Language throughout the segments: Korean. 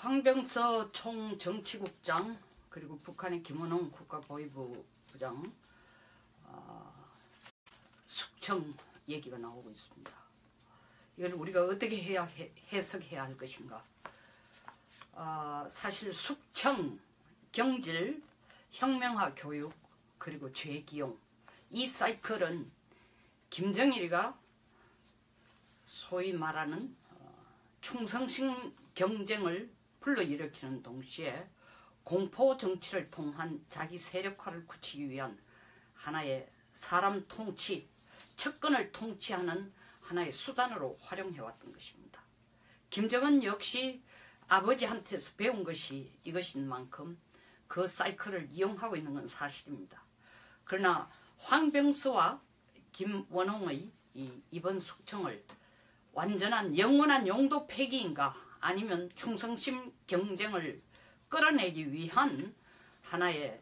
황병서 총정치국장 그리고 북한의 김원홍 국가보위부 부장 숙청 얘기가 나오고 있습니다. 이걸 우리가 어떻게 해석해야 할 것인가. 사실 숙청, 경질, 혁명화 교육 그리고 재기용 이 사이클은 김정일이가 소위 말하는 충성심 경쟁을 불러일으키는 동시에 공포 정치를 통한 자기 세력화를 굳히기 위한 하나의 사람 통치, 측근을 통치하는 하나의 수단으로 활용해왔던 것입니다. 김정은 역시 아버지한테서 배운 것이 이것인 만큼 그 사이클을 이용하고 있는 건 사실입니다. 그러나 황병서와 김원홍의 이번 숙청을 완전한 영원한 용도 폐기인가 아니면 충성심 경쟁을 끌어내기 위한 하나의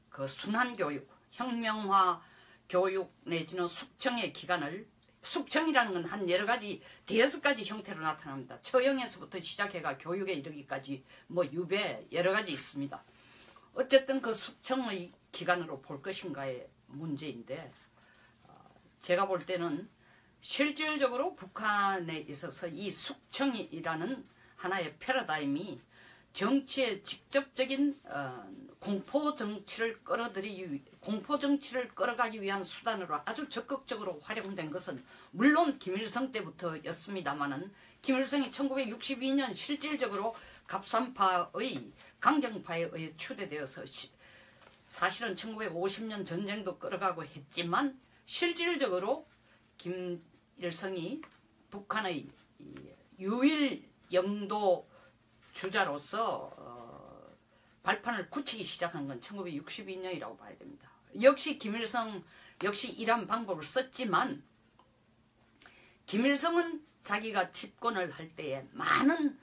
그 순환교육, 혁명화 교육 내지는 숙청의 기간을 숙청이라는 건 한 여러가지 대여섯 가지 형태로 나타납니다. 처형에서부터 시작해가 교육에 이르기까지 뭐 유배 여러가지 있습니다. 어쨌든 그 숙청의 기간으로 볼 것인가의 문제인데 제가 볼 때는 실질적으로 북한에 있어서 이 숙청이라는 하나의 패러다임이 정치의 직접적인 공포 정치를 끌어가기 위한 수단으로 아주 적극적으로 활용된 것은 물론 김일성 때부터였습니다만은 김일성이 1962년 실질적으로 갑산파의 강경파에 의해 추대되어서 사실은 1950년 전쟁도 끌어가고 했지만 실질적으로 김일성이 북한의 유일 영도 주자로서 발판을 굳히기 시작한 건 1962년이라고 봐야 됩니다. 역시 김일성 역시 이런 방법을 썼지만 김일성은 자기가 집권을 할 때에 많은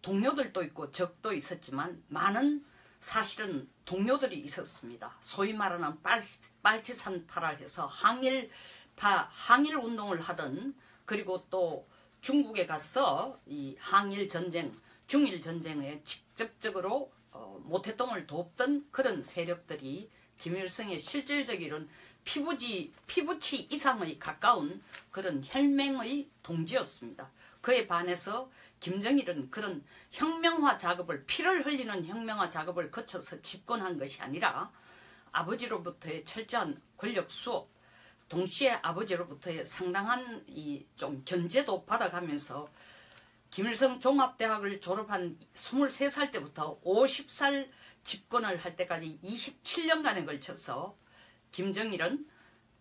동료들도 있고 적도 있었지만 많은 사실은 동료들이 있었습니다. 소위 말하는 빨치산파라 해서 항일 운동을 하던 그리고 또 중국에 가서 이 항일 전쟁, 중일 전쟁에 직접적으로 모태동을 돕던 그런 세력들이 김일성의 실질적인 피부치 이상의 가까운 그런 혈맹의 동지였습니다. 그에 반해서 김정일은 그런 혁명화 작업을 피를 흘리는 혁명화 작업을 거쳐서 집권한 것이 아니라 아버지로부터의 철저한 권력 수업 동시에 아버지로부터의 상당한 좀 견제도 받아가면서 김일성 종합대학을 졸업한 23살 때부터 50살 집권을 할 때까지 27년간에 걸쳐서 김정일은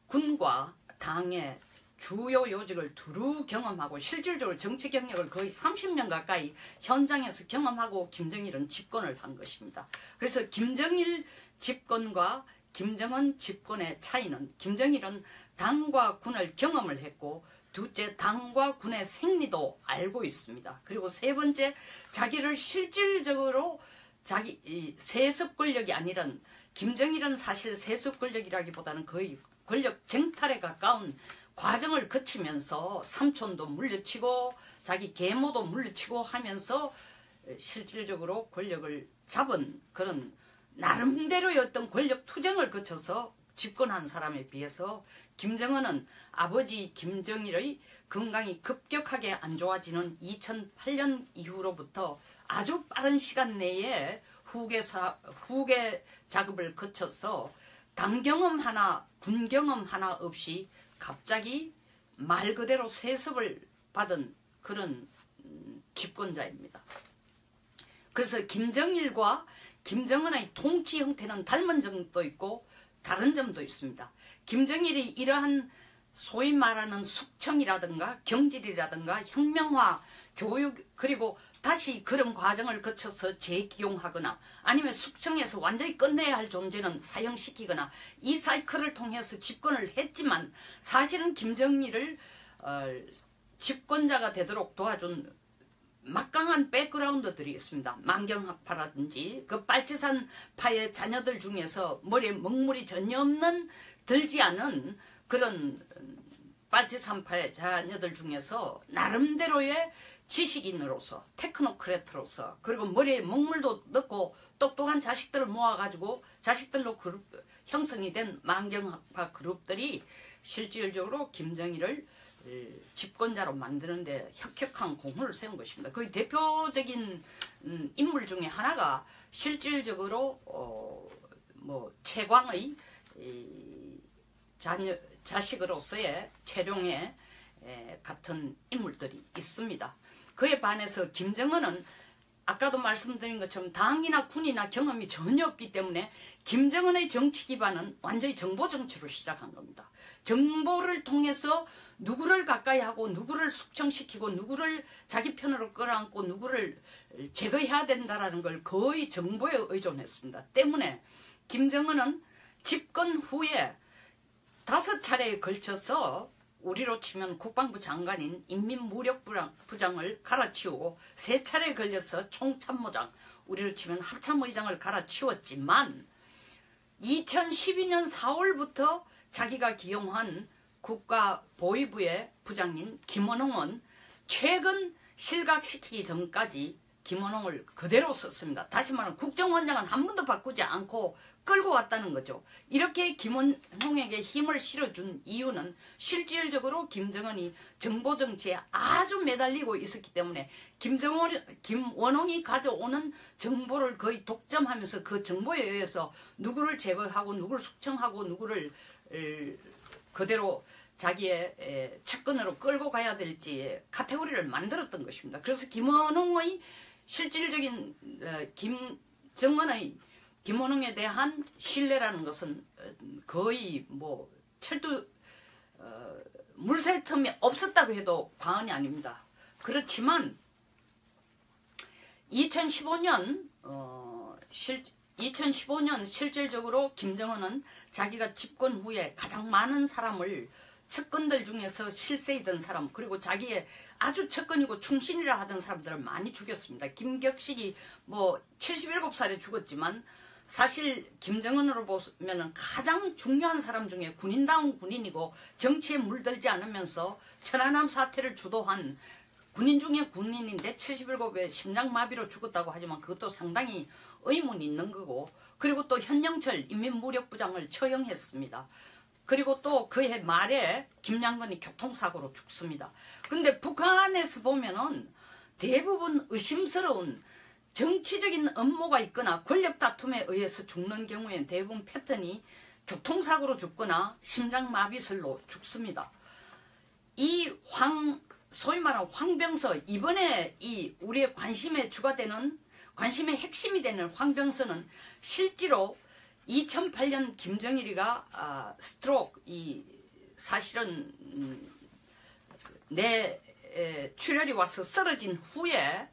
군과 당의 주요 요직을 두루 경험하고 실질적으로 정치 경력을 거의 30년 가까이 현장에서 경험하고 김정일은 집권을 한 것입니다. 그래서 김정일 집권과 김정은 집권의 차이는 김정일은 당과 군을 경험을 했고 둘째 당과 군의 생리도 알고 있습니다. 그리고 세 번째 자기를 실질적으로 자기 세습 권력이 아니란 김정일은 사실 세습 권력이라기보다는 거의 권력 쟁탈에 가까운 과정을 거치면서 삼촌도 물리치고 자기 계모도 물리치고 하면서 실질적으로 권력을 잡은 그런 나름대로의 어떤 권력 투쟁을 거쳐서 집권한 사람에 비해서 김정은은 아버지 김정일의 건강이 급격하게 안 좋아지는 2008년 이후로부터 아주 빠른 시간 내에 후계 작업을 거쳐서 당 경험 하나 군 경험 하나 없이 갑자기 말 그대로 세습을 받은 그런 집권자입니다. 그래서 김정일과 김정은의 통치 형태는 닮은 점도 있고 다른 점도 있습니다. 김정일이 이러한 소위 말하는 숙청이라든가 경질이라든가 혁명화 교육 그리고 다시 그런 과정을 거쳐서 재기용하거나 아니면 숙청에서 완전히 끝내야 할 존재는 사형시키거나 이 사이클을 통해서 집권을 했지만 사실은 김정일을 집권자가 되도록 도와준 막강한 백그라운드들이 있습니다. 만경학파라든지 그 빨치산파의 자녀들 중에서 머리에 먹물이 전혀 없는 들지 않은 그런 빨치산파의 자녀들 중에서 나름대로의 지식인으로서 테크노크래트로서 그리고 머리에 먹물도 넣고 똑똑한 자식들을 모아가지고 자식들로 그룹, 형성이 된 만경학파 그룹들이 실질적으로 김정일을 집권자로 만드는데 혁혁한 공헌을 세운 것입니다. 거의 대표적인 인물 중에 하나가 실질적으로 뭐 채광의 자식으로서의 채룡의 같은 인물들이 있습니다. 그에 반해서 김정은은 아까도 말씀드린 것처럼 당이나 군이나 경험이 전혀 없기 때문에 김정은의 정치 기반은 완전히 정보 정치로 시작한 겁니다. 정보를 통해서 누구를 가까이 하고 누구를 숙청시키고 누구를 자기 편으로 끌어안고 누구를 제거해야 된다라는 걸 거의 정보에 의존했습니다. 때문에 김정은은 집권 후에 5차례에 걸쳐서 우리로 치면 국방부 장관인 인민무력부장을 갈아치우고 3차례에 걸려서 총참모장, 우리로 치면 합참의장을 갈아치웠지만 2012년 4월부터 자기가 기용한 국가보위부의 부장인 김원홍은 최근 실각시키기 전까지 김원홍을 그대로 썼습니다. 다시 말하면 국정원장은 한 번도 바꾸지 않고 끌고 왔다는 거죠. 이렇게 김원홍에게 힘을 실어준 이유는 실질적으로 김정은이 정보정치에 아주 매달리고 있었기 때문에 김원홍이 가져오는 정보를 거의 독점하면서 그 정보에 의해서 누구를 제거하고 누구를 숙청하고 누구를 그대로 자기의 측근으로 끌고 가야 될지 카테고리를 만들었던 것입니다. 그래서 김원홍의 실질적인 김원홍에 대한 신뢰라는 것은 거의 뭐 물샐 틈이 없었다고 해도 과언이 아닙니다. 그렇지만 2015년 실질적으로 김정은은 자기가 집권 후에 가장 많은 사람을 측근들 중에서 실세이던 사람 그리고 자기의 아주 측근이고 충신이라 하던 사람들을 많이 죽였습니다. 김격식이 뭐 77살에 죽었지만 사실 김정은으로 보면 가장 중요한 사람 중에 군인다운 군인이고 정치에 물들지 않으면서 천안함 사태를 주도한 군인 중에 군인인데 77에 심장마비로 죽었다고 하지만 그것도 상당히 의문이 있는 거고 그리고 또 현영철 인민무력부장을 처형했습니다. 그리고 또 그해 말에 김양근이 교통사고로 죽습니다. 근데 북한에서 보면은 대부분 의심스러운 정치적인 음모가 있거나 권력 다툼에 의해서 죽는 경우엔 대부분 패턴이 교통사고로 죽거나 심장마비설로 죽습니다. 소위 말하는 황병서, 이번에 우리의 관심의 주가 되는, 관심의 핵심이 되는 황병서는 실제로 2008년 김정일이가 스트로크, 사실은 출혈이 와서 쓰러진 후에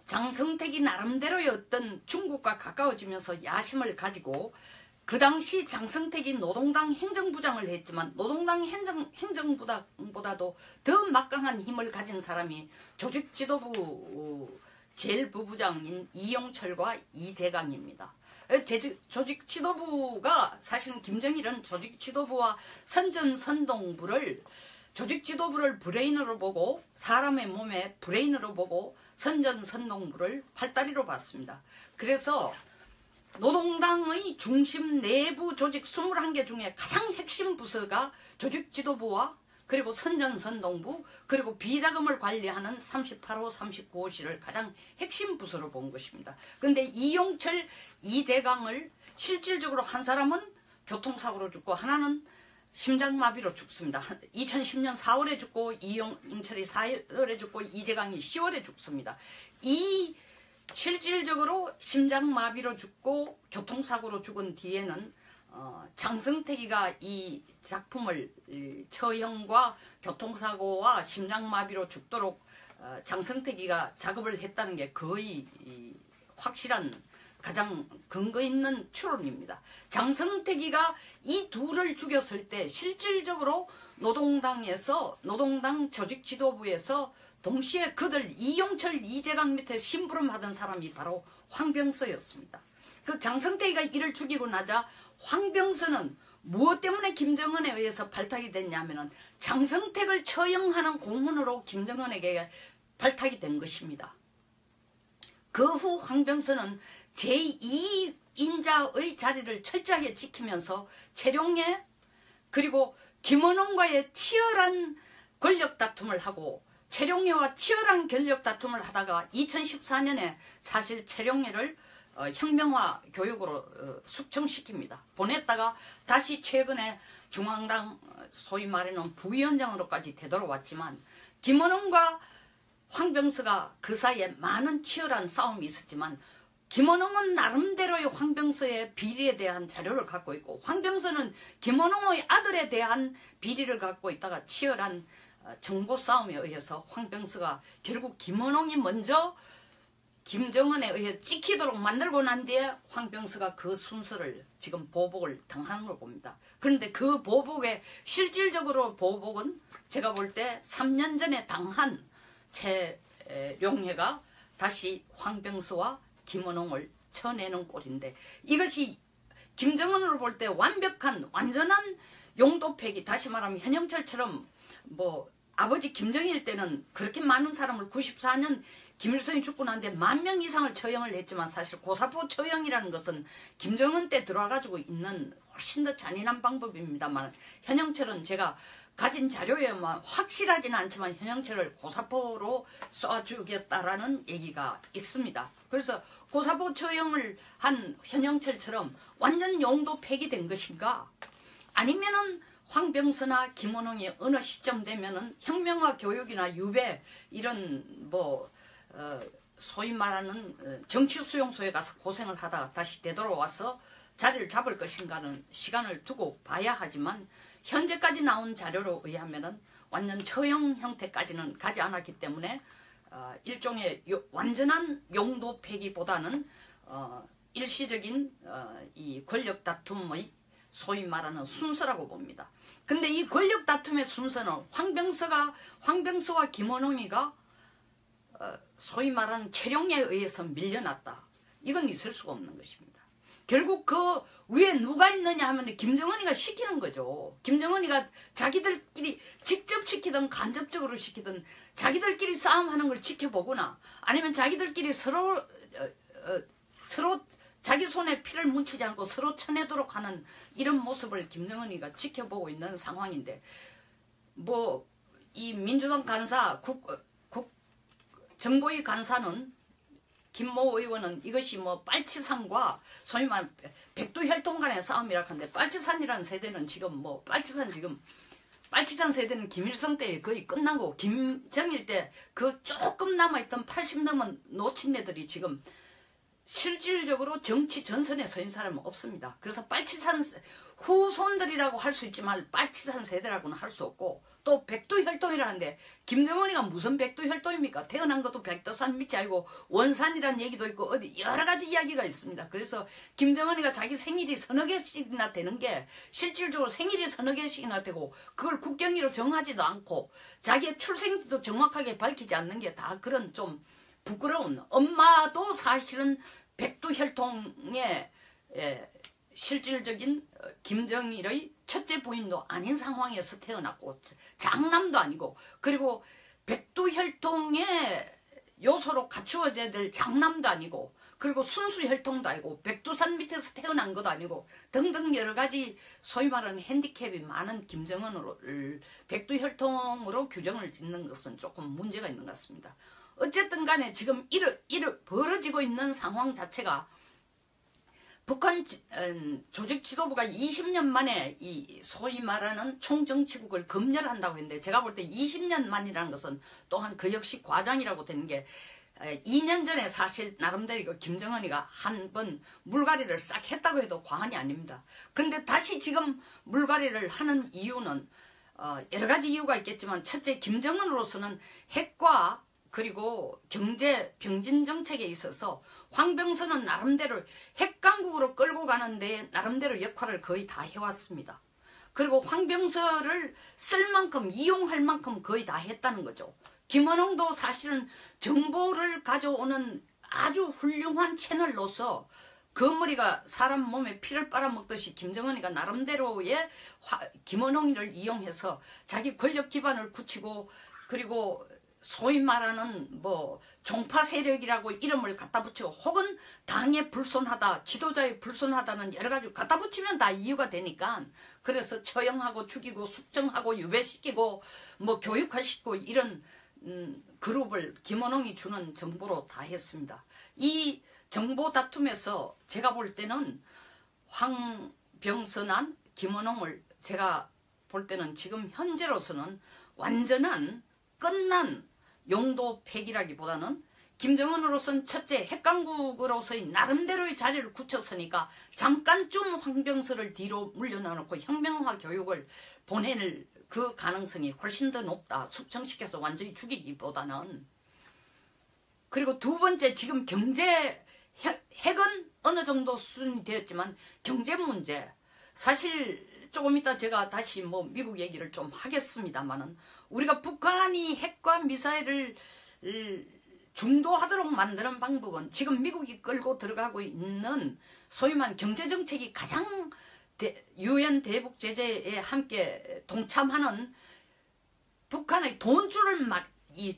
장성택이 나름대로의 어떤 중국과 가까워지면서 야심을 가지고 그 당시 장성택이 노동당 행정부장을 했지만 노동당 행정부보다도 더 막강한 힘을 가진 사람이 조직지도부 제일 부부장인 이용철과 이재강입니다. 조직지도부가 사실은 김정일은 조직지도부와 선전선동부를 조직지도부를 브레인으로 보고 사람의 몸에 브레인으로 보고 선전선동부를 팔다리로 봤습니다. 그래서 노동당의 중심 내부 조직 21개 중에 가장 핵심 부서가 조직지도부와 그리고 선전선동부 그리고 비자금을 관리하는 38호 39호실을 가장 핵심 부서로 본 것입니다. 그런데 이용철, 이재강을 실질적으로 한 사람은 교통사고로 죽고 하나는 심장마비로 죽습니다. 2010년 4월에 죽고 이용철이 4월에 죽고 이재강이 10월에 죽습니다. 실질적으로 심장마비로 죽고 교통사고로 죽은 뒤에는 장성택이가 이 작품을 처형과 교통사고와 심장마비로 죽도록 장성택이가 작업을 했다는 게 거의 확실한 가장 근거 있는 추론입니다. 장성택이가 이 둘을 죽였을 때 실질적으로 노동당 조직지도부에서 동시에 그들 이용철, 이재강 밑에 심부름하던 사람이 바로 황병서였습니다. 그 장성택이가 이를 죽이고 나자 황병서는 무엇 때문에 김정은에 의해서 발탁이 됐냐면은 장성택을 처형하는 공문으로 김정은에게 발탁이 된 것입니다. 그 후 황병서는 제2인자의 자리를 철저하게 지키면서 최룡해 그리고 김원홍과의 치열한 권력 다툼을 하고 최룡해와 치열한 권력 다툼을 하다가 2014년에 사실 최룡해를 혁명화 교육으로 숙청시킵니다. 보냈다가 다시 최근에 중앙당 소위 말하는 부위원장으로까지 되돌아왔지만 김원홍과 황병서가 그 사이에 많은 치열한 싸움이 있었지만 김원홍은 나름대로의 황병서의 비리에 대한 자료를 갖고 있고 황병서는 김원홍의 아들에 대한 비리를 갖고 있다가 치열한 정보 싸움에 의해서 황병서가 결국 김원홍이 먼저 김정은에 의해 찍히도록 만들고 난 뒤에 황병서가 그 순서를 지금 보복을 당하는 걸 봅니다. 그런데 그 보복의 실질적으로 보복은 제가 볼 때 3년 전에 당한 최룡해가 다시 황병서와 김원홍을 쳐내는 꼴인데 이것이 김정은으로 볼 때 완전한 용도폐기 다시 말하면 현영철처럼 뭐 아버지 김정일 때는 그렇게 많은 사람을 94년 김일성이 죽고 난 뒤에 10,000명 이상을 처형을 했지만 사실 고사포 처형이라는 것은 김정은 때 들어와가지고 있는 훨씬 더 잔인한 방법입니다만 현영철은 제가 가진 자료에만 확실하지는 않지만 현영철을 고사포로 쏴주겠다라는 얘기가 있습니다. 그래서 고사포 처형을 한 현영철처럼 완전 용도 폐기된 것인가 아니면은 황병서나 김원홍이 어느 시점 되면은 혁명화 교육이나 유배 이런 뭐 소위 말하는 정치 수용소에 가서 고생을 하다가 다시 되돌아와서 자리를 잡을 것인가는 시간을 두고 봐야 하지만 현재까지 나온 자료로 의하면은 완전 처형 형태까지는 가지 않았기 때문에 일종의 완전한 용도 폐기보다는 일시적인 이 권력 다툼의 소위 말하는 순서라고 봅니다. 근데 이 권력 다툼의 순서는 황병서와 김원홍이가 소위 말하는 최룡해에 의해서 밀려났다. 이건 있을 수가 없는 것입니다. 결국 그 위에 누가 있느냐 하면 김정은이가 시키는 거죠. 김정은이가 자기들끼리 직접 시키든 간접적으로 시키든 자기들끼리 싸움하는 걸 지켜보거나 아니면 자기들끼리 서로 자기 손에 피를 묻히지 않고 서로 쳐내도록 하는 이런 모습을 김정은이가 지켜보고 있는 상황인데 뭐 이 민주당 간사 정보위 간사는 김모 의원은 이것이 뭐 빨치산과 소위 말 백두혈통 간의 싸움이라 하는데 빨치산이라는 세대는 지금 뭐 빨치산 세대는 김일성 때 거의 끝나고 김정일 때 그 조금 남아있던 80 넘은 노친네들이 지금 실질적으로 정치 전선에 서인 사람은 없습니다. 그래서 빨치산 후손들이라고 할 수 있지만 빨치산 세대라고는 할 수 없고 또 백두혈통이라는데 김정은이가 무슨 백두혈통입니까? 태어난 것도 백두산 밑이 아니고 원산이라는 얘기도 있고 어디 여러 가지 이야기가 있습니다. 그래서 김정은이가 자기 생일이 서너 개씩이나 되는 게 실질적으로 생일이 서너 개씩이나 되고 그걸 국경위로 정하지도 않고 자기의 출생지도 정확하게 밝히지 않는 게 다 그런 좀 부끄러운 엄마도 사실은 백두혈통의 실질적인 김정일의 첫째 부인도 아닌 상황에서 태어났고 장남도 아니고 그리고 백두혈통의 요소로 갖추어져야 될 장남도 아니고 그리고 순수혈통도 아니고 백두산 밑에서 태어난 것도 아니고 등등 여러 가지 소위 말하는 핸디캡이 많은 김정은을 백두혈통으로 규정을 짓는 것은 조금 문제가 있는 것 같습니다. 어쨌든 간에 지금 벌어지고 있는 상황 자체가 북한 조직 지도부가 20년 만에 이 소위 말하는 총정치국을 검열한다고 했는데 제가 볼 때 20년 만이라는 것은 또한 그 역시 과장이라고 되는 게 2년 전에 사실 나름대로 김정은이가 한 번 물갈이를 싹 했다고 해도 과언이 아닙니다. 근데 다시 지금 물갈이를 하는 이유는 여러 가지 이유가 있겠지만 첫째 김정은으로서는 핵과 그리고 경제 병진 정책에 있어서 황병서는 나름대로 핵강국으로 끌고 가는데 나름대로 역할을 거의 다 해왔습니다. 그리고 황병서를 쓸 만큼 이용할 만큼 거의 다 했다는 거죠. 김원홍도 사실은 정보를 가져오는 아주 훌륭한 채널로서 그 머리가 사람 몸에 피를 빨아먹듯이 김정은이가 나름대로의 김원홍이를 이용해서 자기 권력 기반을 굳히고, 그리고 소위 말하는 뭐 종파 세력이라고 이름을 갖다 붙이고, 혹은 당에 불손하다, 지도자에 불손하다는 여러 가지 갖다 붙이면 다 이유가 되니까, 그래서 처형하고 죽이고 숙정하고 유배시키고 뭐 교육화시키고 이런 그룹을 김원홍이 주는 정보로 다 했습니다. 이 정보 다툼에서 제가 볼 때는 황병선안, 김원홍을 제가 볼 때는 지금 현재로서는 완전한 끝난 용도 폐기라기보다는 김정은으로서는 첫째 핵강국으로서의 나름대로의 자리를 굳혔으니까 잠깐쯤 황병서를 뒤로 물려놔놓고 혁명화 교육을 보낼 그 가능성이 훨씬 더 높다. 숙청시켜서 완전히 죽이기보다는. 그리고 두 번째, 지금 경제 핵은 어느 정도 수준이 되었지만 경제 문제, 사실 조금 이따 제가 다시 뭐 미국 얘기를 좀 하겠습니다만은, 우리가 북한이 핵과 미사일을 중도하도록 만드는 방법은 지금 미국이 끌고 들어가고 있는 소위 말하는 경제정책이 가장 유엔 대북 제재에 함께 동참하는 북한의 돈줄을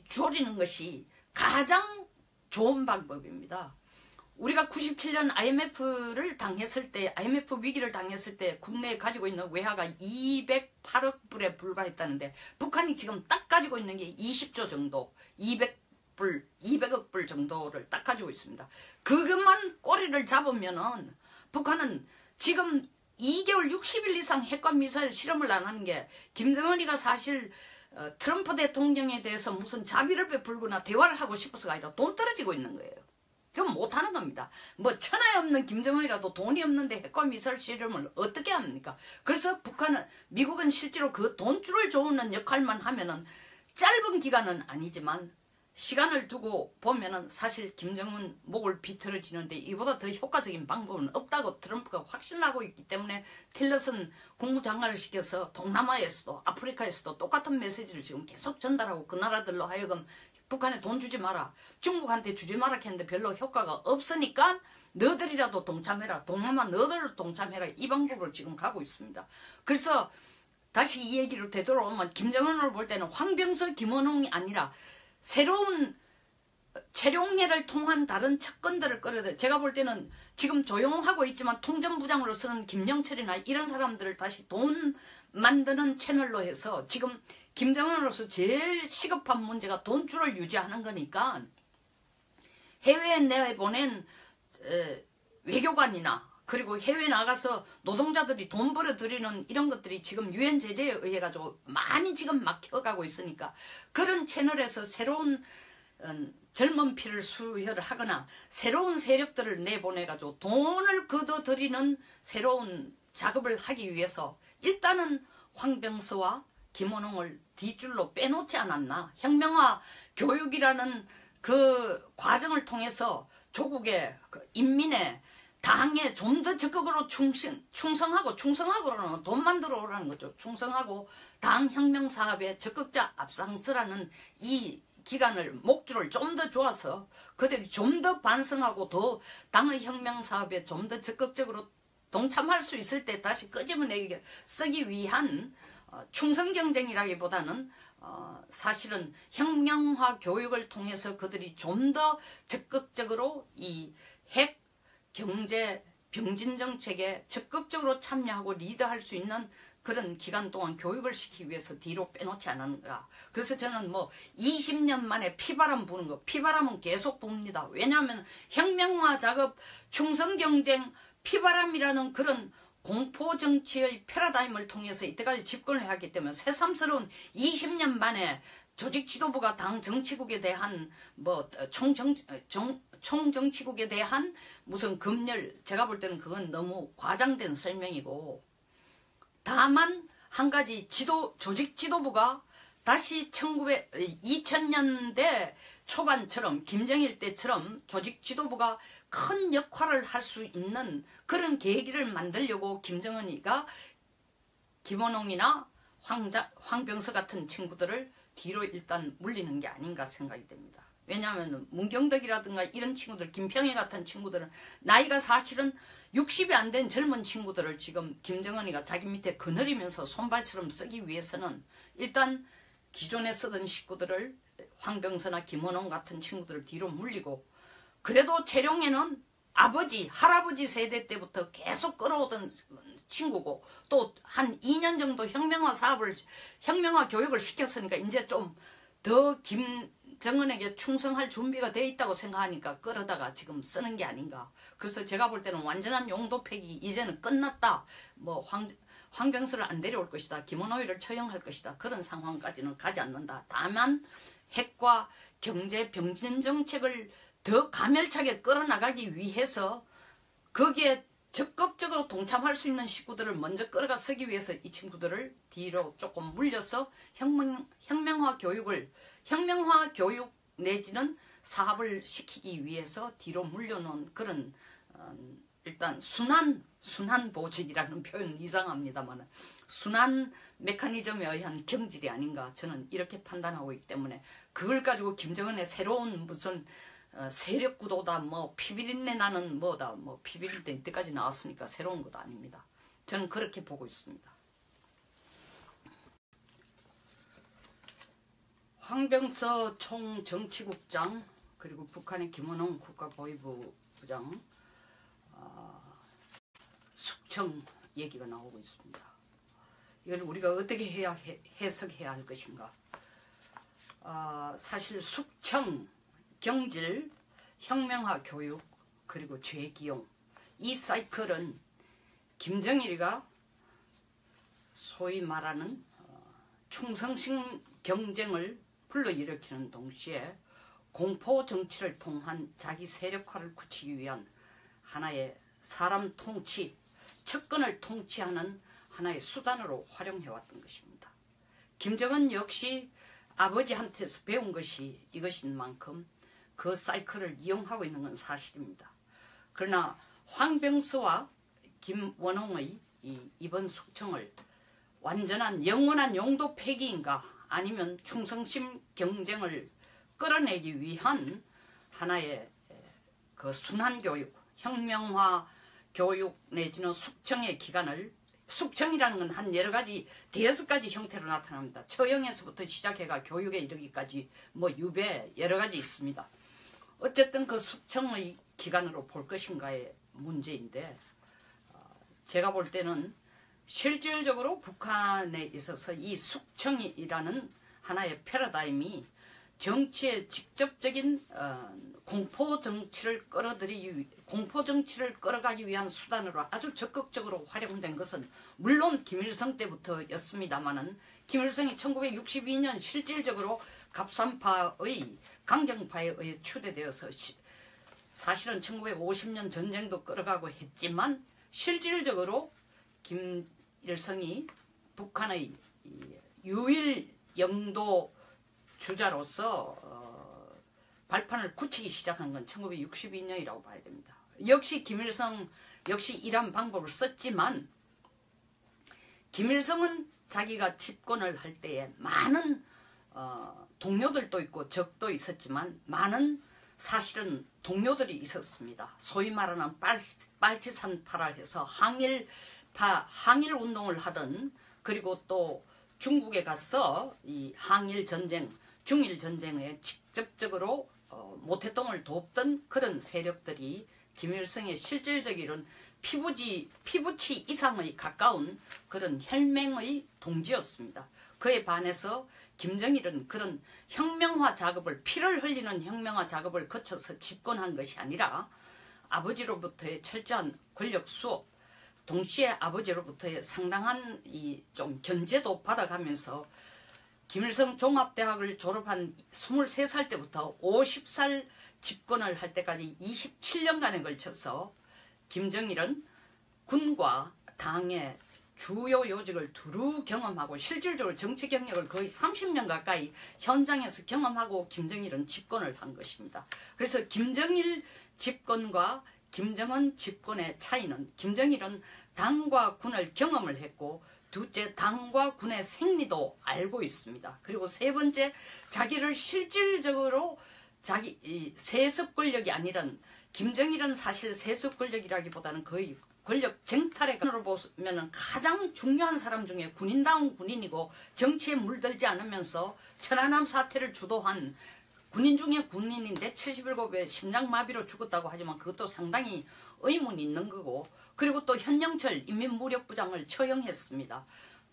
조리는 것이 가장 좋은 방법입니다. 우리가 97년 IMF를 당했을 때, IMF 위기를 당했을 때 국내에 가지고 있는 외화가 208억 불에 불과했다는데, 북한이 지금 딱 가지고 있는 게 20조 정도, 200억 불 정도를 딱 가지고 있습니다. 그것만 꼬리를 잡으면은 북한은 지금 2개월 60일 이상 핵과 미사일 실험을 안 하는 게, 김정은이가 사실 트럼프 대통령에 대해서 무슨 자비를 베풀거나 대화를 하고 싶어서가 아니라 돈 떨어지고 있는 거예요. 지금 못하는 겁니다. 뭐 천하에 없는 김정은이라도 돈이 없는데 핵과 미사일 실험을 어떻게 합니까? 그래서 미국은 실제로 그 돈줄을 조우는 역할만 하면은 짧은 기간은 아니지만 시간을 두고 보면은 사실 김정은 목을 비틀어지는데 이보다 더 효과적인 방법은 없다고 트럼프가 확신하고 있기 때문에 틸러슨 국무장관을 시켜서 동남아에서도 아프리카에서도 똑같은 메시지를 지금 계속 전달하고, 그 나라들로 하여금 북한에 돈 주지 마라, 중국한테 주지 마라 했는데 별로 효과가 없으니까 너들이라도 동참해라, 동남아 너들 동참해라, 이 방법을 지금 가고 있습니다. 그래서 다시 이 얘기로 되돌아오면, 김정은을 볼 때는 황병서, 김원홍이 아니라 새로운 체룡례를 통한 다른 측근들을 끌어들, 제가 볼 때는 지금 조용하고 있지만 통전부장으로 쓰는 김영철이나 이런 사람들을 다시 돈 만드는 채널로 해서, 지금 김정은으로서 제일 시급한 문제가 돈줄을 유지하는 거니까 해외에 내보낸 외교관이나, 그리고 해외에 나가서 노동자들이 돈 벌어들이는 이런 것들이 지금 유엔 제재에 의해 가지고 많이 지금 막혀가고 있으니까, 그런 채널에서 새로운 젊은 피를 수혈을 하거나 새로운 세력들을 내보내가지고 돈을 걷어들이는 새로운 작업을 하기 위해서 일단은 황병서와 김원홍을 뒷줄로 빼놓지 않았나. 혁명화 교육이라는 그 과정을 통해서 조국의 인민의 당에 좀 더 적극으로 충성하고라는 돈 만들어 오라는 거죠. 충성하고 당 혁명 사업에 적극적 앞장서라는 이 기간을, 목줄을 좀 더 조아서 그들이 좀 더 반성하고 더 당의 혁명 사업에 좀 더 적극적으로 동참할 수 있을 때 다시 끄집어내게 쓰기 위한 충성 경쟁이라기보다는 사실은 혁명화 교육을 통해서 그들이 좀 더 적극적으로 이 핵, 경제, 병진 정책에 적극적으로 참여하고 리드할 수 있는 그런 기간 동안 교육을 시키기 위해서 뒤로 빼놓지 않았는가. 그래서 저는 뭐 20년 만에 피바람 부는 거, 피바람은 계속 붑니다. 왜냐하면 혁명화 작업, 충성 경쟁, 피바람이라는 그런 공포 정치의 패러다임을 통해서 이때까지 집권을 했기 때문에 새삼스러운 20년 만에 조직 지도부가 당 정치국에 대한 뭐 총정치국에 대한 무슨 검열, 제가 볼 때는 그건 너무 과장된 설명이고, 다만 한 가지 조직 지도부가 다시 2000년대 초반처럼 김정일 때처럼 조직 지도부가 큰 역할을 할 수 있는 그런 계기를 만들려고 김정은이가 김원홍이나 황병서 같은 친구들을 뒤로 일단 물리는 게 아닌가 생각이 됩니다. 왜냐하면 문경덕이라든가 이런 친구들, 김평희 같은 친구들은 나이가 사실은 60이 안 된 젊은 친구들을 지금 김정은이가 자기 밑에 거느리면서 손발처럼 쓰기 위해서는 일단 기존에 쓰던 식구들을 황병서나 김원홍 같은 친구들을 뒤로 물리고, 그래도 재룡이는 아버지, 할아버지 세대 때부터 계속 끌어오던 친구고, 또 한 2년 정도 혁명화 교육을 시켰으니까 이제 좀 더 김정은에게 충성할 준비가 돼 있다고 생각하니까 끌어다가 지금 쓰는 게 아닌가. 그래서 제가 볼 때는 완전한 용도 폐기 이제는 끝났다. 뭐 황병서를 안 데려올 것이다. 김원호이를 처형할 것이다. 그런 상황까지는 가지 않는다. 다만 핵과 경제 병진 정책을 더 가멸차게 끌어나가기 위해서 거기에 적극적으로 동참할 수 있는 식구들을 먼저 끌어가 서기 위해서 이 친구들을 뒤로 조금 물려서 혁명화 교육 내지는 사업을 시키기 위해서 뒤로 물려놓은 그런 일단 순환 보직이라는 표현은 이상합니다만 순환 메커니즘에 의한 경질이 아닌가, 저는 이렇게 판단하고 있기 때문에 그걸 가지고 김정은의 새로운 무슨 세력 구도다, 뭐 피비린내 나는 뭐다, 뭐 피비린내 이때까지 나왔으니까 새로운 것도 아닙니다. 저는 그렇게 보고 있습니다. 황병서 총정치국장, 그리고 북한의 김원홍 국가보위부 부장, 숙청 얘기가 나오고 있습니다. 이걸 우리가 어떻게 해석해야 할 것인가. 사실 숙청, 경질, 혁명화 교육, 그리고 재기용, 이 사이클은 김정일이가 소위 말하는 충성심 경쟁을 불러일으키는 동시에 공포 정치를 통한 자기 세력화를 굳히기 위한 하나의 사람 통치, 측근을 통치하는 하나의 수단으로 활용해왔던 것입니다. 김정은 역시 아버지한테서 배운 것이 이것인 만큼 그 사이클을 이용하고 있는 건 사실입니다. 그러나 황병서와 김원홍의 이번 숙청을 완전한 영원한 용도 폐기인가, 아니면 충성심 경쟁을 끌어내기 위한 하나의 그 순환교육, 혁명화 교육 내지는 숙청의 기간을, 숙청이라는 건 한 여러 가지, 대여섯 가지 형태로 나타납니다. 처형에서부터 시작해가 교육에 이르기까지 뭐 유배 여러 가지 있습니다. 어쨌든 그 숙청의 기간으로 볼 것인가의 문제인데, 제가 볼 때는 실질적으로 북한에 있어서 이 숙청이라는 하나의 패러다임이 정치의 직접적인 공포 정치를 끌어가기 위한 수단으로 아주 적극적으로 활용된 것은 물론 김일성 때부터였습니다마는, 김일성이 1962년 실질적으로 갑산파의 강경파에 의해 추대되어서 사실은 1950년 전쟁도 끌어가고 했지만, 실질적으로 김일성이 북한의 유일 영도 주자로서 발판을 굳히기 시작한 건 1962년이라고 봐야 됩니다. 역시 김일성 역시 이런 방법을 썼지만, 김일성은 자기가 집권을 할 때에 많은 동료들도 있고 적도 있었지만 많은 사실은 동료들이 있었습니다. 소위 말하는 빨치산파라 해서 항일 운동을 하던, 그리고 또 중국에 가서 이 항일 전쟁, 중일 전쟁에 직접적으로 모태동을 돕던 그런 세력들이 김일성의 실질적인 피부치 이상의 가까운 그런 혈맹의 동지였습니다. 그에 반해서 김정일은 그런 혁명화 작업을, 피를 흘리는 혁명화 작업을 거쳐서 집권한 것이 아니라 아버지로부터의 철저한 권력 수업, 동시에 아버지로부터의 상당한 좀 견제도 받아가면서 김일성 종합대학을 졸업한 23살 때부터 50살 집권을 할 때까지 27년간에 걸쳐서 김정일은 군과 당의 주요 요직을 두루 경험하고 실질적으로 정치 경력을 거의 30년 가까이 현장에서 경험하고 김정일은 집권을 한 것입니다. 그래서 김정일 집권과 김정은 집권의 차이는, 김정일은 당과 군을 경험을 했고, 둘째 당과 군의 생리도 알고 있습니다. 그리고 세 번째, 자기를 실질적으로 자기 이 세습 권력이 아니란 김정일은 사실 세습 권력이라기보다는 거의 권력 쟁탈의 간으로 보면 가장 중요한 사람 중에 군인다운 군인이고 정치에 물들지 않으면서 천안함 사태를 주도한 군인 중에 군인인데 77에 심장마비로 죽었다고 하지만 그것도 상당히 의문이 있는 거고, 그리고 또 현영철 인민무력부장을 처형했습니다.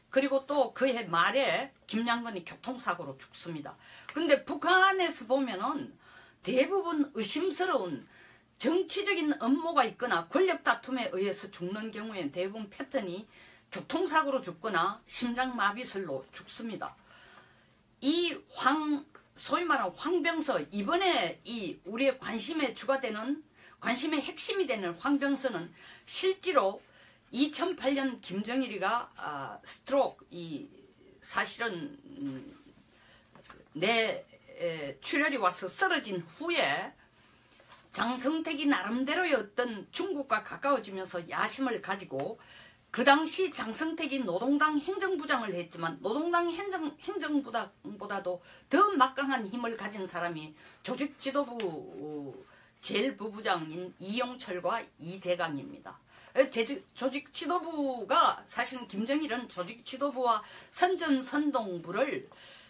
그리고 또 그해 말에 김양건이 교통사고로 죽습니다. 근데 북한에서 보면은 대부분 의심스러운 정치적인 음모가 있거나 권력 다툼에 의해서 죽는 경우엔 대부분 패턴이 교통사고로 죽거나 심장마비설로 죽습니다. 소위 말하는 황병서, 이번에 이 우리의 관심의 주가 되는, 관심의 핵심이 되는 황병서는 실제로 2008년 김정일이가 스트로크, 사실은 출혈이 와서 쓰러진 후에 장성택이 나름대로의 어떤 중국과 가까워지면서 야심을 가지고, 그 당시 장성택이 노동당 행정부장을 했지만 노동당 행정부보다도 더 막강한 힘을 가진 사람이 조직지도부 제일 부부장인 이용철과 이재강입니다. 조직지도부가 사실은 김정일은 조직지도부와 선전선동부를,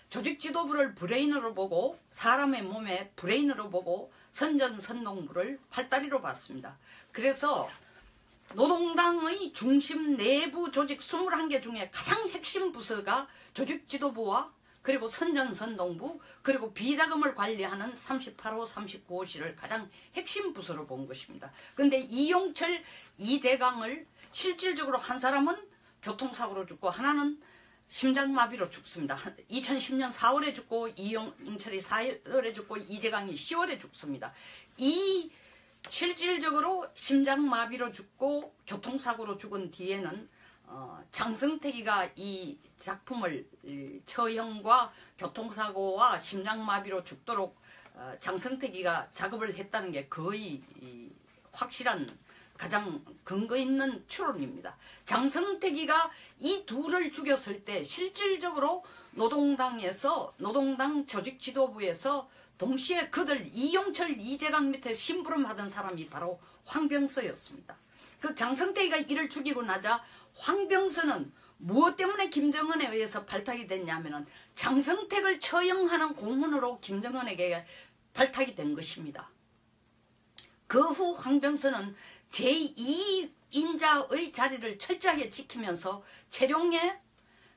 조직지도부를 브레인으로 보고 사람의 몸에 브레인으로 보고 선전선동부를 팔다리로 봤습니다. 그래서 노동당의 중심 내부 조직 21개 중에 가장 핵심 부서가 조직지도부와 그리고 선전선동부, 그리고 비자금을 관리하는 38호, 39호실을 가장 핵심 부서로 본 것입니다. 그런데 이용철, 이재강을 실질적으로 한 사람은 교통사고로 죽고 하나는 심장마비로 죽습니다. 2010년 4월에 죽고 이용철이 4월에 죽고 이재강이 10월에 죽습니다. 실질적으로 심장마비로 죽고 교통사고로 죽은 뒤에는 장성택이가 이 작품을 처형과 교통사고와 심장마비로 죽도록 장성택이가 작업을 했다는 게 거의 확실한 가장 근거 있는 추론입니다. 장성택이가 이 둘을 죽였을 때 실질적으로 노동당 조직지도부에서 동시에 그들 이용철, 이재강 밑에 심부름하던 사람이 바로 황병서였습니다. 그 장성택이가 이를 죽이고 나자 황병서는 무엇 때문에 김정은에 의해서 발탁이 됐냐면은 장성택을 처형하는 공문으로 김정은에게 발탁이 된 것입니다. 그 후 황병서는 제2인자의 자리를 철저하게 지키면서 최룡해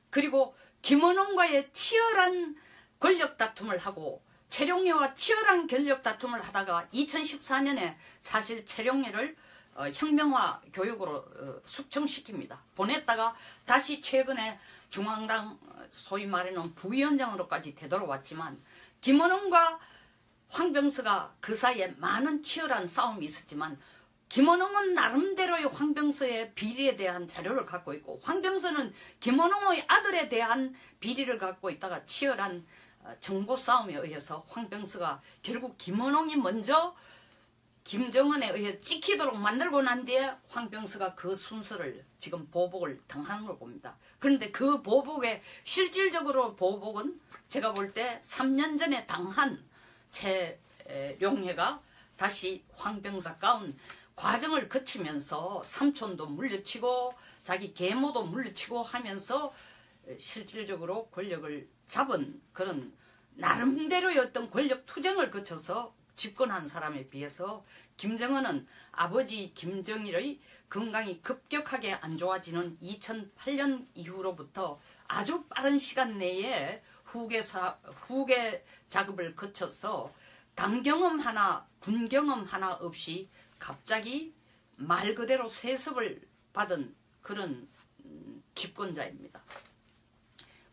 그리고 김원홍과의 치열한 권력 다툼을 하고, 최룡해와 치열한 권력 다툼을 하다가 2014년에 사실 최룡해를 혁명화 교육으로 숙청시킵니다. 보냈다가 다시 최근에 중앙당 소위 말하는 부위원장으로까지 되돌아왔지만, 김원홍과 황병서가 그 사이에 많은 치열한 싸움이 있었지만 김원홍은 나름대로의 황병서의 비리에 대한 자료를 갖고 있고, 황병서는 김원홍의 아들에 대한 비리를 갖고 있다가 치열한 정보 싸움에 의해서 황병서가 결국 김원홍이 먼저 김정은에 의해 찍히도록 만들고 난 뒤에 황병서가 그 순서를 지금 보복을 당하는 걸 봅니다. 그런데 그 보복의 실질적으로 보복은 제가 볼 때 3년 전에 당한 최룡해가 다시 황병서 가까운 과정을 거치면서 삼촌도 물리치고 자기 계모도 물리치고 하면서 실질적으로 권력을 잡은 그런 나름대로의 어떤 권력 투쟁을 거쳐서 집권한 사람에 비해서 김정은은 아버지 김정일의 건강이 급격하게 안 좋아지는 2008년 이후로부터 아주 빠른 시간 내에 후계 작업을 거쳐서 당 경험 하나, 군 경험 하나 없이 갑자기 말 그대로 세습을 받은 그런 집권자입니다.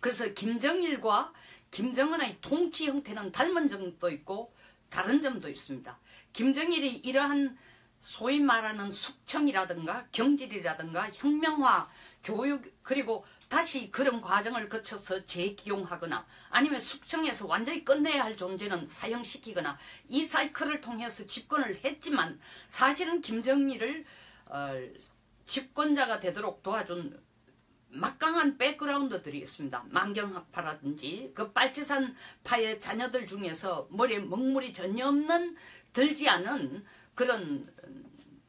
그래서 김정일과 김정은의 통치 형태는 닮은 점도 있고 다른 점도 있습니다. 김정일이 이러한 소위 말하는 숙청이라든가 경질이라든가 혁명화, 교육, 그리고 다시 그런 과정을 거쳐서 재기용하거나 아니면 숙청에서 완전히 끝내야 할 존재는 사형시키거나 이 사이클을 통해서 집권을 했지만, 사실은 김정일을 집권자가 되도록 도와준 막강한 백그라운드들이 있습니다. 만경학파라든지 그 빨치산파의 자녀들 중에서 머리에 먹물이 전혀 없는 들지 않은 그런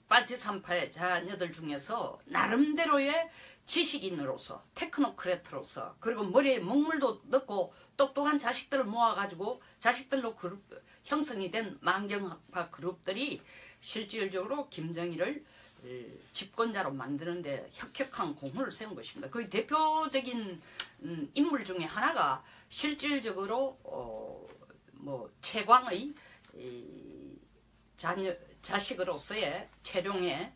빨치산파의 자녀들 중에서 나름대로의 지식인으로서 테크노크래트로서 그리고 머리에 먹물도 넣고 똑똑한 자식들을 모아가지고 자식들로 그룹, 형성이 된 만경학파 그룹들이 실질적으로 김정일을 집권자로 만드는데 혁혁한 공헌을 세운 것입니다. 그 대표적인 인물 중에 하나가 실질적으로 뭐 최광의 자식으로서의 최룡해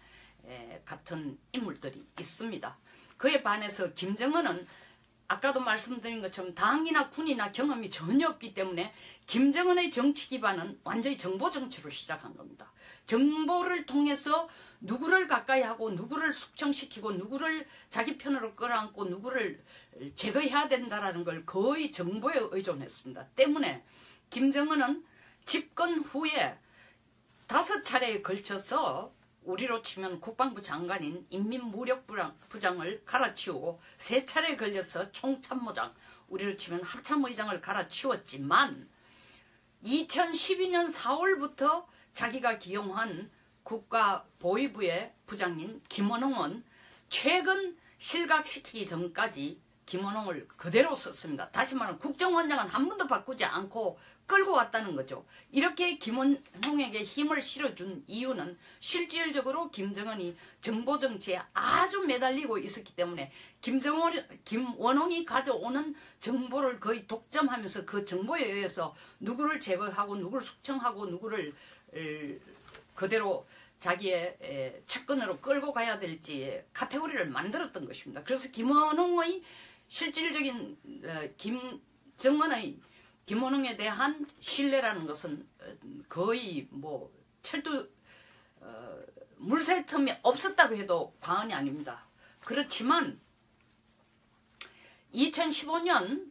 같은 인물들이 있습니다. 그에 반해서 김정은은 아까도 말씀드린 것처럼 당이나 군이나 경험이 전혀 없기 때문에 김정은의 정치 기반은 완전히 정보 정치로 시작한 겁니다. 정보를 통해서 누구를 가까이 하고 누구를 숙청시키고 누구를 자기 편으로 끌어안고 누구를 제거해야 된다는 걸 거의 정보에 의존했습니다. 때문에 김정은은 집권 후에 5차례에 걸쳐서 우리로 치면 국방부 장관인 인민무력부장을 갈아치우고 3차례에 걸려서 총참모장, 우리로 치면 합참의장을 갈아치웠지만 2012년 4월부터 자기가 기용한 국가보위부의 부장인 김원홍은 최근 실각시키기 전까지 김원홍을 그대로 썼습니다. 다시 말하면 국정원장은 한 번도 바꾸지 않고 끌고 왔다는 거죠. 이렇게 김원홍에게 힘을 실어준 이유는 실질적으로 김정은이 정보정치에 아주 매달리고 있었기 때문에 김원홍이 가져오는 정보를 거의 독점하면서 그 정보에 의해서 누구를 제거하고 누구를 숙청하고 누구를 그대로 자기의 측근으로 끌고 가야 될지 카테고리를 만들었던 것입니다. 그래서 김원홍의 실질적인 김원홍에 대한 신뢰라는 것은 거의 뭐 물샐 틈이 없었다고 해도 과언이 아닙니다. 그렇지만 2015년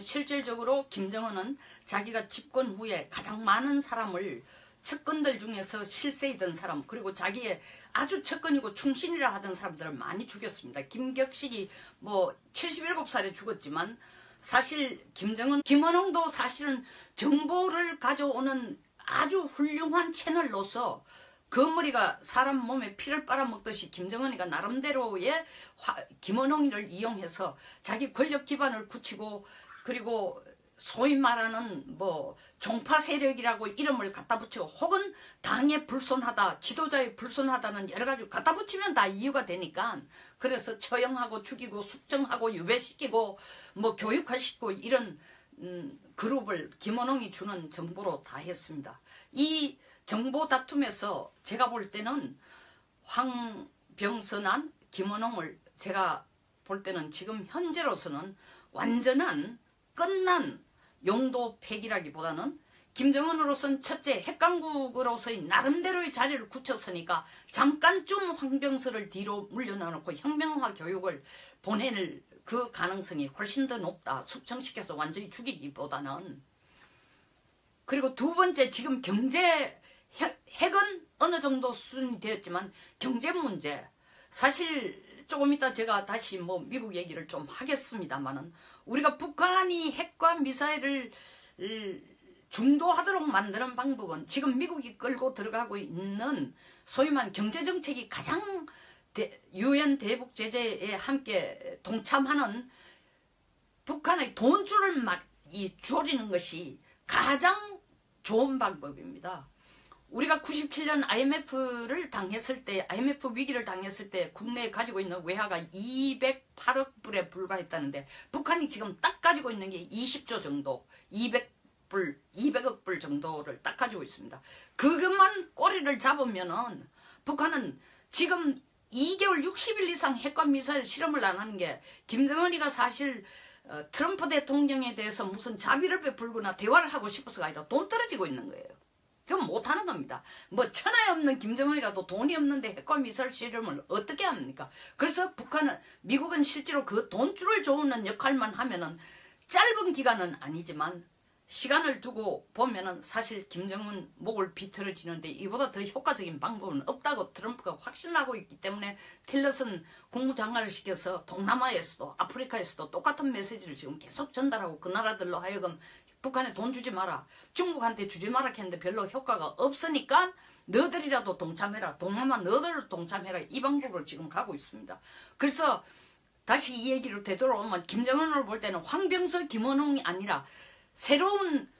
실질적으로 김정은은 자기가 집권 후에 가장 많은 사람을 측근들 중에서 실세이던 사람 그리고 자기의 아주 측근이고 충신이라 하던 사람들을 많이 죽였습니다. 김격식이 뭐 77살에 죽었지만 사실 김원홍도 사실은 정보를 가져오는 아주 훌륭한 채널로서 그 머리가 사람 몸에 피를 빨아먹듯이 김정은이가 나름대로의 김원홍이를 이용해서 자기 권력 기반을 굳히고 그리고 소위 말하는 뭐 종파 세력이라고 이름을 갖다 붙이고 혹은 당에 불손하다 지도자에 불손하다는 여러 가지 갖다 붙이면 다 이유가 되니까 그래서 처형하고 죽이고 숙청하고 유배시키고 뭐 교육화시키고 이런 그룹을 김원홍이 주는 정보로 다 했습니다. 이 정보 다툼에서 제가 볼 때는 황병선안 김원홍을 제가 볼 때는 지금 현재로서는 완전한 끝난 용도 폐기라기보다는 김정은으로서는 첫째 핵강국으로서의 나름대로의 자리를 굳혔으니까 잠깐 좀 황병서를 뒤로 물려놔놓고 혁명화 교육을 보낼 그 가능성이 훨씬 더 높다. 숙청시켜서 완전히 죽이기보다는. 그리고 두 번째 지금 핵은 어느 정도 수준이 되었지만 경제 문제 사실 조금 이따 제가 다시 뭐 미국 얘기를 좀 하겠습니다만은 우리가 북한이 핵과 미사일을 중도하도록 만드는 방법은 지금 미국이 끌고 들어가고 있는 소위 말하는 경제정책이 가장 유엔 대북 제재에 함께 동참하는 북한의 돈줄을 조리는 것이 가장 좋은 방법입니다. 우리가 97년 IMF 위기를 당했을 때 국내에 가지고 있는 외화가 208억 불에 불과했다는데 북한이 지금 딱 가지고 있는 게 20조 정도, 200억 불 정도를 딱 가지고 있습니다. 그것만 꼬리를 잡으면은 북한은 지금 2개월 60일 이상 핵과 미사일 실험을 안 하는 게 김정은이가 사실 트럼프 대통령에 대해서 무슨 자비를 베풀거나 대화를 하고 싶어서가 아니라 돈 떨어지고 있는 거예요. 그럼 못하는 겁니다. 뭐 천하에 없는 김정은이라도 돈이 없는데 핵과 미사일 실험을 어떻게 합니까? 그래서 미국은 실제로 그 돈줄을 조우는 역할만 하면은 짧은 기간은 아니지만 시간을 두고 보면은 사실 김정은 목을 비틀어지는데 이보다 더 효과적인 방법은 없다고 트럼프가 확신하고 있기 때문에 틸러슨 국무장관을 시켜서 동남아에서도 아프리카에서도 똑같은 메시지를 지금 계속 전달하고 그 나라들로 하여금 북한에 돈 주지 마라, 중국한테 주지 마라 했는데 별로 효과가 없으니까 너들이라도 동참해라, 동남아 너들 동참해라, 이 방법을 지금 가고 있습니다. 그래서 다시 이 얘기로 되돌아오면 김정은을 볼 때는 황병서, 김원홍이 아니라 새로운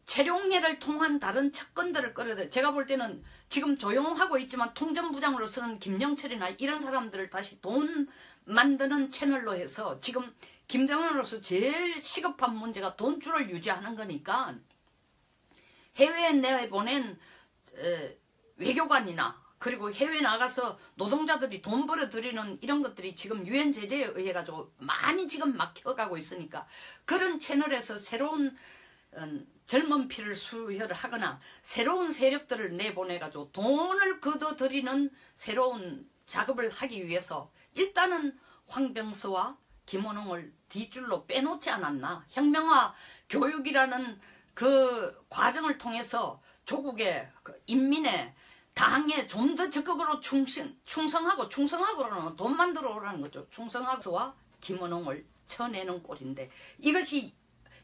최룡예를 통한 다른 측근들을 끌어들, 제가 볼 때는 지금 조용하고 있지만 통전부장으로 쓰는 김영철이나 이런 사람들을 다시 돈 만드는 채널로 해서, 지금 김정은으로서 제일 시급한 문제가 돈줄을 유지하는 거니까 해외에 내보낸 외교관이나 그리고 해외 나가서 노동자들이 돈 벌어들이는 이런 것들이 지금 유엔 제재에 의해 가지고 많이 지금 막혀가고 있으니까 그런 채널에서 새로운 젊은 피를 수혈을 하거나 새로운 세력들을 내보내 가지고 돈을 걷어들이는 새로운 작업을 하기 위해서 일단은 황병서와 김원홍을 뒷줄로 빼놓지 않았나. 혁명화 교육이라는 그 과정을 통해서 조국의 인민의 당에 좀 더 적극으로 충성하고라는 돈 만들어 오라는 거죠. 충성하고와 김원홍을 쳐내는 꼴인데, 이것이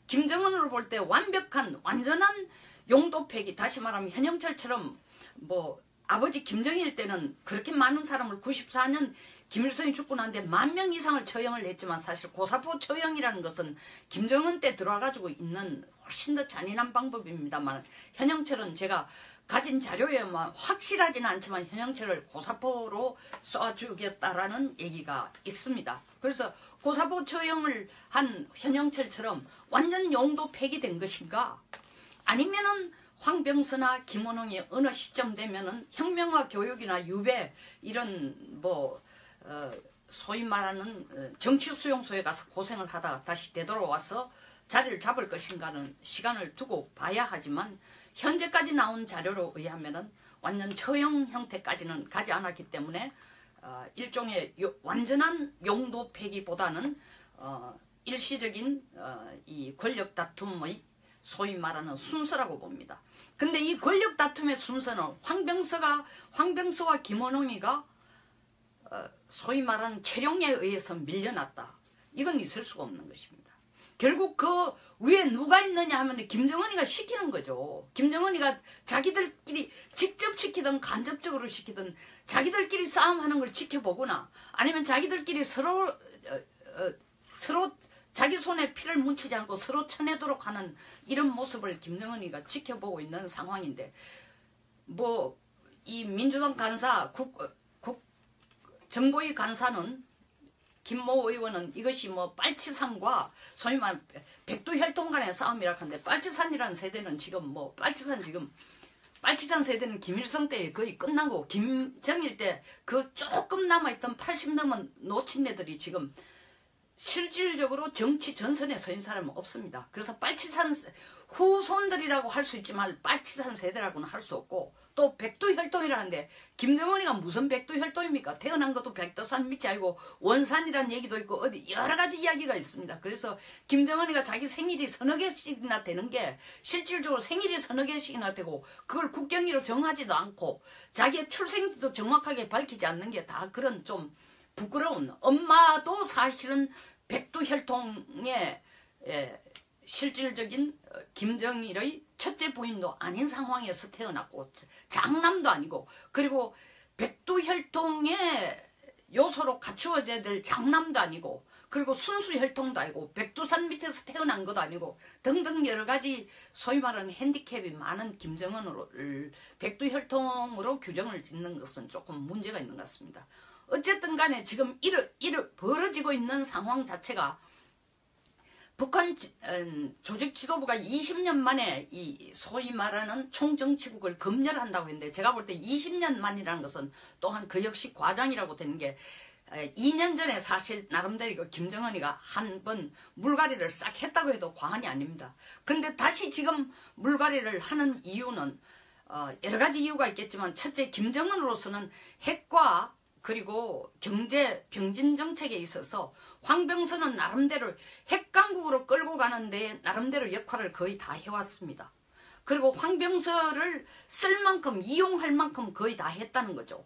김정은으로 볼 때 완벽한 완전한 용도폐기, 다시 말하면 현영철처럼 뭐 아버지 김정일 때는 그렇게 많은 사람을 94년 김일성이 죽고 난 뒤에 10,000명 이상을 처형을 했지만 사실 고사포 처형이라는 것은 김정은 때 들어와가지고 있는 훨씬 더 잔인한 방법입니다만, 현영철은 제가 가진 자료에만 확실하지는 않지만 현영철을 고사포로 쏴 죽였다라는 얘기가 있습니다. 그래서 고사포 처형을 한 현영철처럼 완전 용도 폐기된 것인가, 아니면은 황병서나 김원홍이 어느 시점 되면은 혁명화 교육이나 유배 이런 뭐 소위 말하는 정치 수용소에 가서 고생을 하다가 다시 되돌아와서 자리를 잡을 것인가는 시간을 두고 봐야 하지만, 현재까지 나온 자료로 의하면은 완전 처형 형태까지는 가지 않았기 때문에 일종의 완전한 용도 폐기보다는 일시적인 이 권력 다툼의 소위 말하는 순서라고 봅니다. 근데 이 권력 다툼의 순서는 황병서와 김원홍이가 소위 말하는 최룡예에 의해서 밀려났다, 이건 있을 수가 없는 것입니다. 결국 그 위에 누가 있느냐 하면 김정은이가 시키는 거죠. 김정은이가 자기들끼리 직접 시키든 간접적으로 시키든 자기들끼리 싸움하는 걸 지켜보거나 아니면 자기들끼리 서로 자기 손에 피를 묻히지 않고 서로 쳐내도록 하는 이런 모습을 김정은이가 지켜보고 있는 상황인데, 뭐 이 민주당 간사 정보위 간사는 김모 의원은 이것이 뭐 빨치산과 소위 말하는 백두혈통 간의 싸움이라 하는데, 빨치산이라는 세대는 지금 뭐 빨치산 세대는 김일성 때 거의 끝나고 김정일 때 그 조금 남아있던 80 넘은 노친네들이 지금 실질적으로 정치 전선에 서인 사람은 없습니다. 그래서 빨치산 후손들이라고 할 수 있지만 빨치산 세대라고는 할 수 없고, 또 백두혈통이라는데 김정은이가 무슨 백두혈통입니까? 태어난 것도 백두산 밑이 아니고 원산이라는 얘기도 있고 어디 여러 가지 이야기가 있습니다. 그래서 김정은이가 자기 생일이 서너 개씩이나 되는 게 실질적으로 생일이 서너 개씩이나 되고 그걸 국경위로 정하지도 않고 자기의 출생지도 정확하게 밝히지 않는 게 다 그런 좀 부끄러운, 엄마도 사실은 백두혈통의 실질적인 김정일의 첫째 부인도 아닌 상황에서 태어났고 장남도 아니고, 그리고 백두혈통의 요소로 갖추어져야 될 장남도 아니고, 그리고 순수혈통도 아니고 백두산 밑에서 태어난 것도 아니고 등등 여러 가지 소위 말하는 핸디캡이 많은 김정은을 백두혈통으로 규정을 짓는 것은 조금 문제가 있는 것 같습니다. 어쨌든 간에 지금 벌어지고 있는 상황 자체가 북한 조직 지도부가 20년 만에 이 소위 말하는 총정치국을 검열한다고 했는데, 제가 볼 때 20년 만이라는 것은 또한 그 역시 과장이라고 되는 게, 2년 전에 사실 나름대로 김정은이가 한 번 물갈이를 싹 했다고 해도 과언이 아닙니다. 근데 다시 지금 물갈이를 하는 이유는 여러 가지 이유가 있겠지만, 첫째, 김정은으로서는 핵과 그리고 경제 병진 정책에 있어서 황병서는 나름대로 핵강국 천국으로 끌고 가는데 나름대로 역할을 거의 다 해왔습니다. 그리고 황병서를 쓸 만큼 이용할 만큼 거의 다 했다는 거죠.